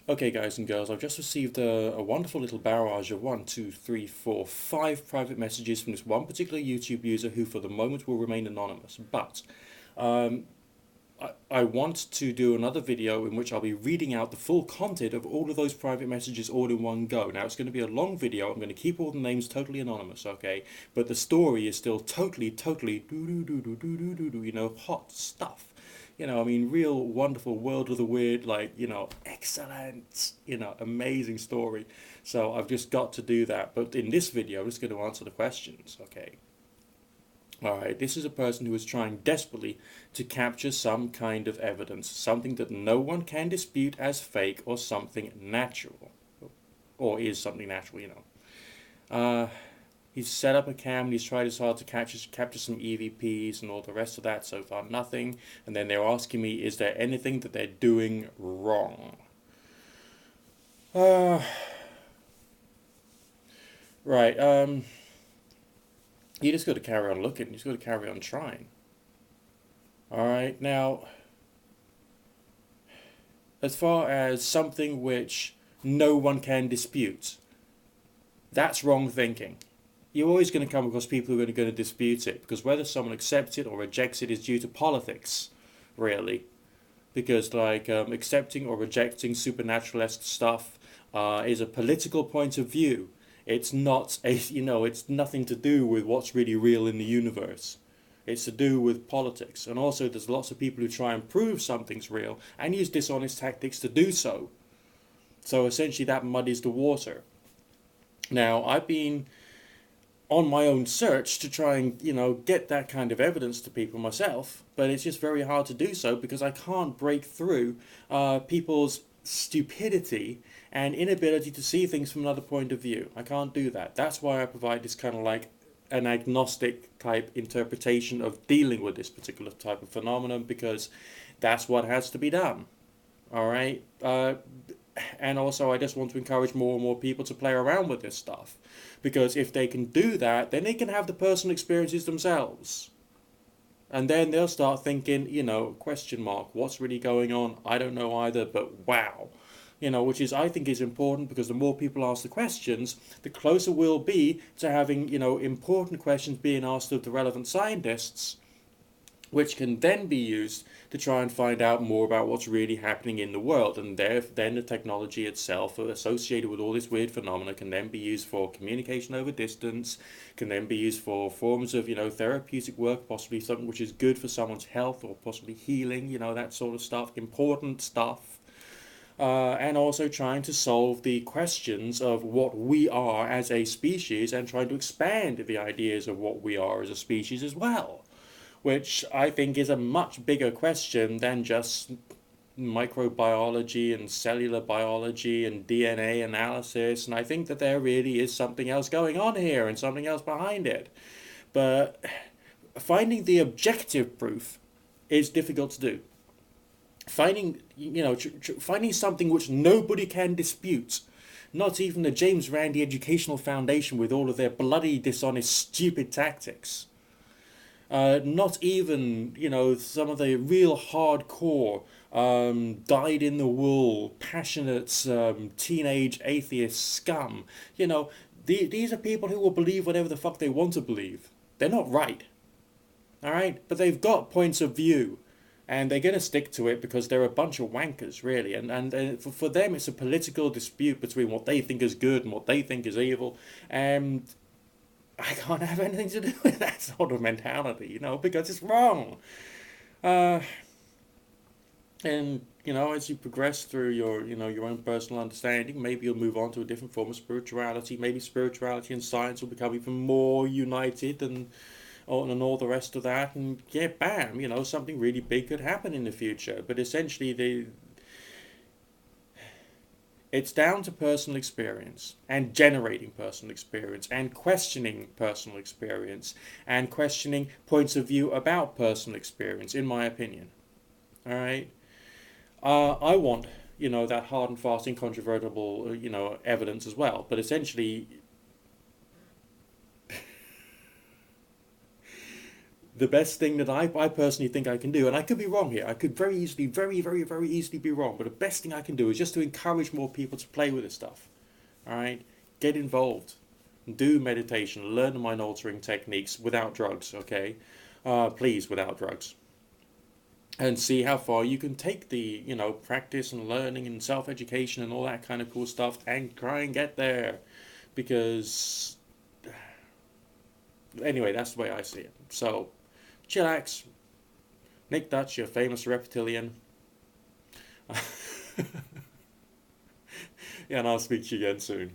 Okay, guys and girls, I've just received a wonderful little barrage of 5 private messages from this one particular YouTube user who, for the moment, will remain anonymous. But um, I want to do another video in which I'll be reading out the full content of all of those private messages all in one go. Now, it's going to be a long video. I'm going to keep all the names totally anonymous, okay? But the story is still totally, hot stuff. I mean, real wonderful world of the weird, like, excellent, amazing story. So I've just got to do that. But in this video, I'm just going to answer the questions, okay? All right, this is a person who is trying desperately to capture some kind of evidence, something that no one can dispute as fake or something natural, or is something natural. Uh, he's set up a cam and he's tried his hard to capture some EVPs and all the rest of that. So far, nothing. And then they're asking me, is there anything that they're doing wrong? Uh, right. You just got to carry on looking. You just got to carry on trying. All right. Now, as far as something which no one can dispute, that's wrong thinking. You're always going to come across people who are going to dispute it, because whether someone accepts it or rejects it is due to politics, really. Because accepting or rejecting supernaturalist stuff is a political point of view. It's not it's nothing to do with what's really real in the universe. It's to do with politics. And also there's lots of people who try and prove something's real and use dishonest tactics to do so. So essentially that muddies the water. Now, I've been on my own search to try and, get that kind of evidence to people myself, but it's just very hard to do so because I can't break through people's stupidity and inability to see things from another point of view. I can't do that. That's why I provide this kind of like an agnostic type interpretation of dealing with this particular type of phenomenon, because that's what has to be done. All right. And also, I just want to encourage more and more people to play around with this stuff, because if they can do that, then they can have the personal experiences themselves, and then they'll start thinking, question mark, what's really going on? I don't know either, but wow. Which is, I think, is important, because the more people ask the questions, the closer we'll be to having, important questions being asked of the relevant scientists, which can then be used to try and find out more about what's really happening in the world. And then the technology itself associated with all this weird phenomena can then be used for communication over distance, can then be used for forms of, therapeutic work, possibly something which is good for someone's health or possibly healing, that sort of stuff, important stuff. And also trying to solve the questions of what we are as a species, and trying to expand the ideas of what we are as a species as well, which I think is a much bigger question than just microbiology and cellular biology and DNA analysis. And I think that there really is something else going on here and something else behind it. But finding the objective proof is difficult to do. Finding something which nobody can dispute, not even the James Randi Educational Foundation with all of their bloody dishonest stupid tactics, not even, some of the real hardcore, dyed in the wool, passionate, teenage atheist scum. These are people who will believe whatever the fuck they want to believe. They're not right. All right? But they've got points of view. And they're going to stick to it because they're a bunch of wankers, really. And for them, it's a political dispute between what they think is good and what they think is evil. And I can't have anything to do with that sort of mentality, because it's wrong. Uh, and as you progress through your own personal understanding, maybe you'll move on to a different form of spirituality. Maybe spirituality and science will become even more united, and all the rest of that. And yeah, bam, something really big could happen in the future. But essentially, it's down to personal experience and generating personal experience and questioning personal experience and questioning points of view about personal experience, in my opinion. All right. I want, that hard and fast, incontrovertible, evidence as well. But essentially, The best thing that I personally think I can do, and I could be wrong here, I could very easily, very, very, very easily be wrong, but the best thing I can do is just to encourage more people to play with this stuff. All right? Get involved. Do meditation. Learn mind altering techniques without drugs, okay? Please, without drugs. And see how far you can take the, practice and learning and self education and all that kind of cool stuff and try and get there. Because, anyway, that's the way I see it. So, chillax. Nick Dutch, your famous reptilian. Yeah, and I'll speak to you again soon.